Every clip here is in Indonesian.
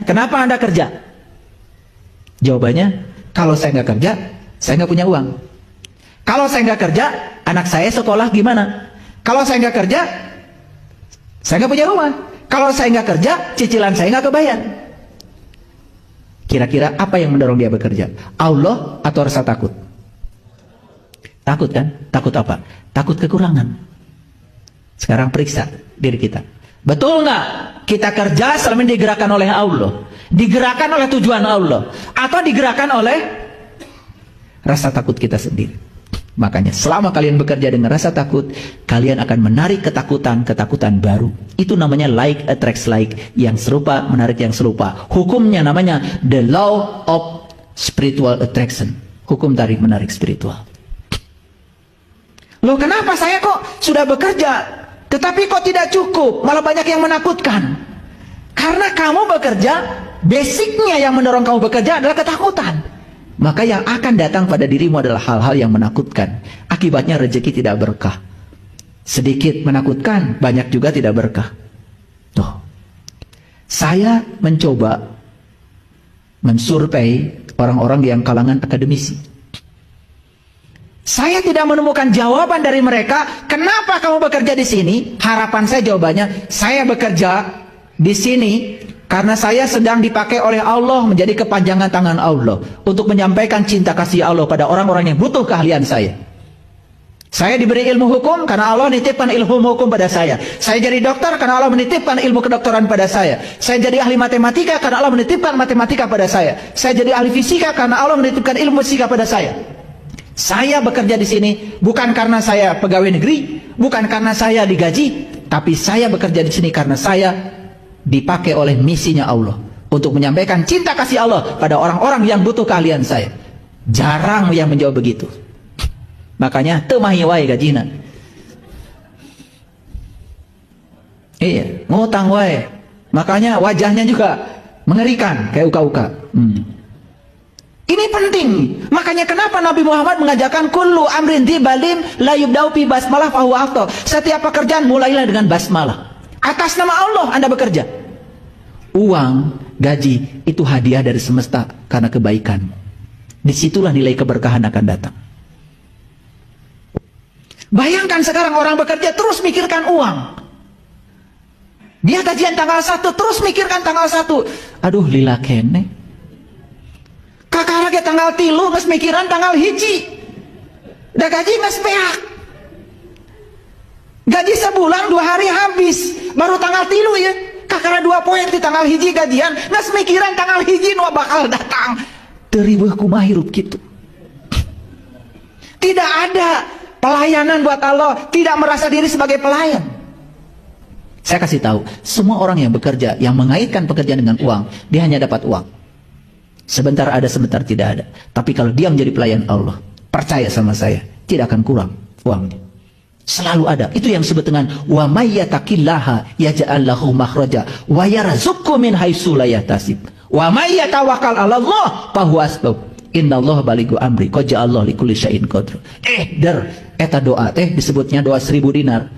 kenapa Anda kerja? Jawabannya, kalau saya nggak kerja, saya nggak punya uang. Kalau saya nggak kerja, anak saya sekolah gimana? Kalau saya nggak kerja, saya nggak punya rumah. Kalau saya nggak kerja, cicilan saya nggak kebayar. Kira-kira apa yang mendorong dia bekerja? Allah atau rasa takut? Takut kan? Takut apa? Takut kekurangan. Sekarang periksa diri kita. Betul nggak kita kerja selama digerakkan oleh Allah? Digerakkan oleh tujuan Allah? Atau digerakkan oleh rasa takut kita sendiri? Makanya selama kalian bekerja dengan rasa takut, kalian akan menarik ketakutan baru. Itu namanya like attracts like, yang serupa menarik yang serupa. Hukumnya namanya the law of spiritual attraction, hukum tarik menarik spiritual. Loh, kenapa saya kok sudah bekerja tetapi kok tidak cukup, malah banyak yang menakutkan? Karena kamu bekerja, basicnya yang mendorong kamu bekerja adalah ketakutan. Maka yang akan datang pada dirimu adalah hal-hal yang menakutkan. Akibatnya rezeki tidak berkah. Sedikit menakutkan, banyak juga tidak berkah. Tuh. Saya mencoba mensurvei orang-orang yang kalangan akademisi. Saya tidak menemukan jawaban dari mereka, kenapa kamu bekerja di sini? Harapan saya jawabannya, saya bekerja di sini karena saya sedang dipakai oleh Allah menjadi kepanjangan tangan Allah untuk menyampaikan cinta kasih Allah pada orang-orang yang butuh keahlian saya. Saya diberi ilmu hukum karena Allah menitipkan ilmu hukum pada saya. Saya jadi dokter karena Allah menitipkan ilmu kedokteran pada saya. Saya jadi ahli matematika karena Allah menitipkan matematika pada saya. Saya jadi ahli fisika karena Allah menitipkan ilmu fisika pada saya. Saya bekerja di sini bukan karena saya pegawai negeri, bukan karena saya digaji, tapi saya bekerja di sini karena saya dipakai oleh misinya Allah untuk menyampaikan cinta kasih Allah pada orang-orang yang butuh keahlian saya. Jarang yang menjawab begitu. Makanya teu mahi wae gajina. Iya, ngutang wae. Makanya wajahnya juga mengerikan kayak uka-uka. Ini penting. Makanya kenapa Nabi Muhammad mengajarkan kullu amrin dibalim la yubda'u bi basmalah fa huwa afdal. Setiap pekerjaan mulailah dengan basmalah. Atas nama Allah Anda bekerja. Uang, gaji itu hadiah dari semesta karena kebaikanmu. Disitulah nilai keberkahan akan datang. Bayangkan sekarang orang bekerja terus mikirkan uang. Dia gajian tanggal 1 terus mikirkan tanggal 1. Aduh lila kene. Kakak lagi tanggal 3 nges mikiran tanggal 1. Da gaji nges beak. Gaji sebulan 2 hari habis. Baru tanggal 3 ya. Kakak 2 poin di tanggal 1 gajian. Nges mikiran tanggal 1 nu bakal datang. Teribuh kumaha hirup gitu. Tidak ada pelayanan buat Allah. Tidak merasa diri sebagai pelayan. Saya kasih tahu, semua orang yang bekerja, yang mengaitkan pekerjaan dengan uang, dia hanya dapat uang. Sebentar ada, sebentar tidak ada. Tapi kalau dia menjadi pelayan Allah, percaya sama saya, tidak akan kurang uangnya. Selalu ada. Itu yang disebut dengan wa may yattaqillaha yaj'al lahu makhraja wa yarzuqhu min haitsu la yahtasib. Wa may yatawakkal 'ala Allah fa huwa hasbuh. Innallaha balighu amri qad ja'allahu likulli syai'in qadra. Eta doa teh disebutnya doa 1000 dinar.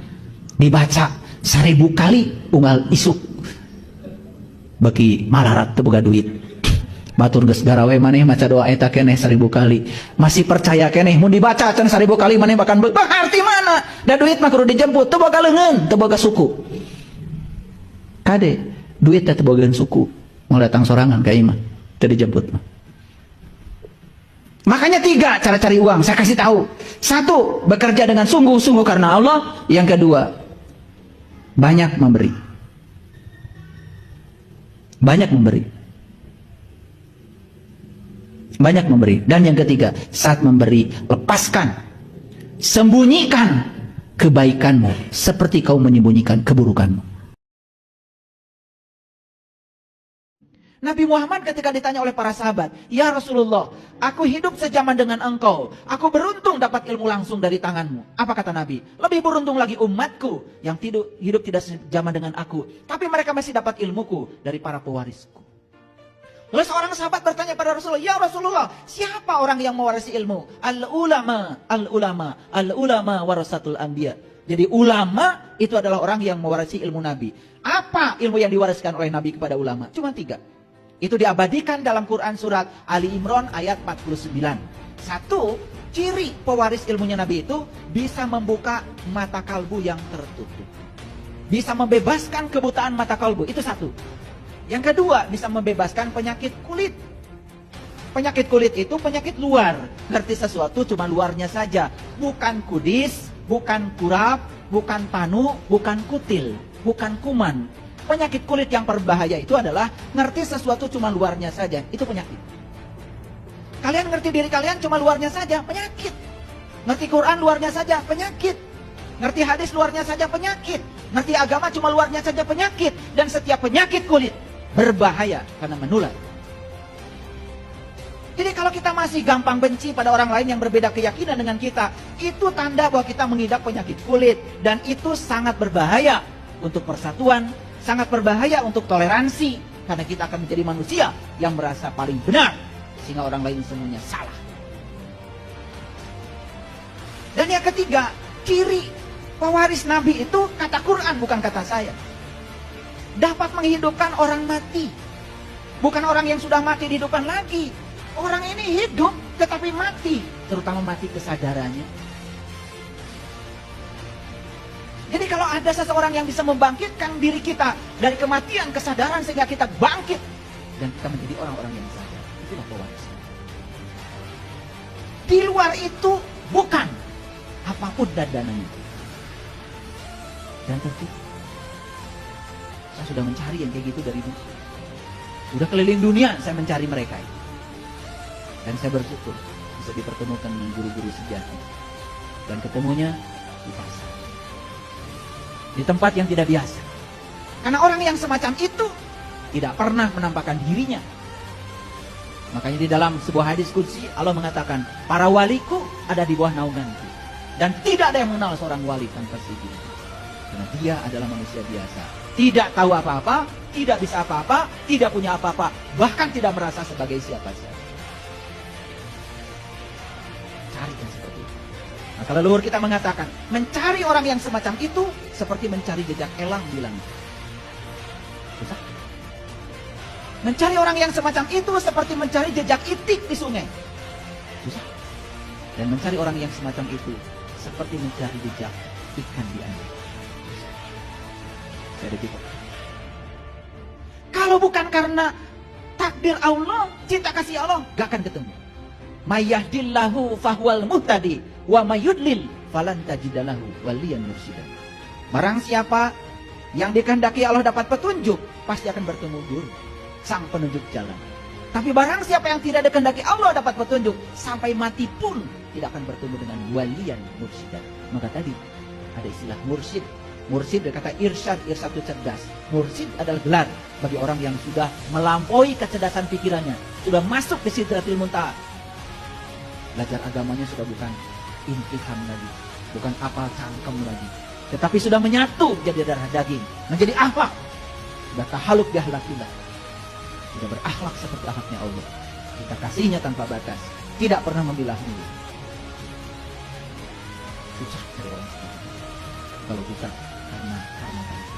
Dibaca 1000 kali unggal isuk. Bagi malarat teu boga duit. Batur geus garawe maneh maca doa eta keneh 1000 kali. Masih percaya keneh mun dibaca can 1000 kali maneh bahkan arti mana? Da duit mah kudu dijemput, teu boga leungeun, teu boga suku. Kade, duit teh teu boga suku. Mau datang sorangan ka imah, teu dijemput mah. Makanya 3 cara cari uang, saya kasih tahu. 1, bekerja dengan sungguh-sungguh karena Allah. Yang kedua, banyak memberi. Banyak memberi. Banyak memberi. Dan yang ketiga, saat memberi, lepaskan, sembunyikan kebaikanmu seperti kau menyembunyikan keburukanmu. Nabi Muhammad ketika ditanya oleh para sahabat, ya Rasulullah, aku hidup sejaman dengan engkau, aku beruntung dapat ilmu langsung dari tanganmu. Apa kata Nabi? Lebih beruntung lagi umatku yang hidup tidak sejaman dengan aku, tapi mereka masih dapat ilmuku dari para pewarisku. Lalu seorang sahabat bertanya pada Rasulullah, ya Rasulullah, siapa orang yang mewarisi ilmu? Al-ulama warasatul anbiya. Jadi ulama itu adalah orang yang mewarisi ilmu Nabi. Apa ilmu yang diwariskan oleh Nabi kepada ulama? Cuma 3. Itu diabadikan dalam Quran surat Ali Imran ayat 49. Satu, ciri pewaris ilmunya Nabi itu bisa membuka mata kalbu yang tertutup. Bisa membebaskan kebutaan mata kalbu, itu satu. Yang kedua, bisa membebaskan penyakit kulit. Penyakit kulit itu penyakit luar. Ngerti sesuatu cuma luarnya saja. Bukan kudis, bukan kurap, bukan panu, bukan kutil, bukan kuman. Penyakit kulit yang berbahaya itu adalah ngerti sesuatu cuma luarnya saja. Itu penyakit. Kalian ngerti diri kalian cuma luarnya saja, penyakit. Ngerti Quran luarnya saja, penyakit. Ngerti hadis luarnya saja, penyakit. Ngerti agama cuma luarnya saja, penyakit. Dan setiap penyakit kulit berbahaya karena menular. Jadi kalau kita masih gampang benci pada orang lain yang berbeda keyakinan dengan kita, itu tanda bahwa kita mengidap penyakit kulit. Dan itu sangat berbahaya untuk persatuan, sangat berbahaya untuk toleransi. Karena kita akan menjadi manusia yang merasa paling benar, sehingga orang lain semuanya salah. Dan yang ketiga, ciri pewaris Nabi itu kata Quran, bukan kata saya. Dapat menghidupkan orang mati. Bukan orang yang sudah mati dihidupkan lagi. Orang ini hidup tetapi mati, terutama mati kesadarannya. Jadi kalau ada seseorang yang bisa membangkitkan diri kita dari kematian kesadaran sehingga kita bangkit dan kita menjadi orang-orang yang sadar, itulah pewaris. Di luar itu bukan apapun dandanannya. Dan tentu saya sudah mencari yang kayak gitu dari dulu. Sudah keliling dunia saya mencari mereka itu. Dan saya bersyukur bisa dipertemukan dengan guru-guru sejati. Dan ketemunya di pasar. Di tempat yang tidak biasa. Karena orang yang semacam itu tidak pernah menampakkan dirinya. Makanya di dalam sebuah hadis qudsi Allah mengatakan, para waliku ada di bawah naunganku. Dan tidak ada yang mengenal seorang wali tanpa seizin. Karena dia adalah manusia biasa. Tidak tahu apa-apa, tidak bisa apa-apa, tidak punya apa-apa. Bahkan tidak merasa sebagai siapa saja. Cari yang seperti itu. Nah, kalau leluhur kita mengatakan, mencari orang yang semacam itu seperti mencari jejak elang di langit. Susah. Mencari orang yang semacam itu seperti mencari jejak itik di sungai. Susah. Dan mencari orang yang semacam itu seperti mencari jejak ikan di air. Saya repeat. Kalau bukan karena takdir Allah, cinta kasih Allah, gak akan ketemu. Mayyahdillahu fahuwal muhtadi wa mayyudlil falan tajidalahu waliyan mursyida. Barang siapa yang dikehendaki Allah dapat petunjuk, pasti akan bertemu guru, sang penunjuk jalan. Tapi barang siapa yang tidak dikehendaki Allah dapat petunjuk, sampai mati pun tidak akan bertemu dengan waliyan mursyida. Maka tadi ada istilah mursyid. Mursyid dari kata irsyad, irsyad itu cerdas. Mursyid adalah gelar bagi orang yang sudah melampaui kecerdasan pikirannya, sudah masuk di sidratil muntaha. Belajar agamanya sudah bukan intiham lagi, bukan apal cangkem lagi, tetapi sudah menyatu jadi darah daging, menjadi akhlak, sudah tahaluk di akhlakillah, sudah berakhlak seperti akhlaknya Allah. Kita kasihnya tanpa batas, tidak pernah memilah-milih. Susah cari orang seperti itu. Kalau bukan karena itu.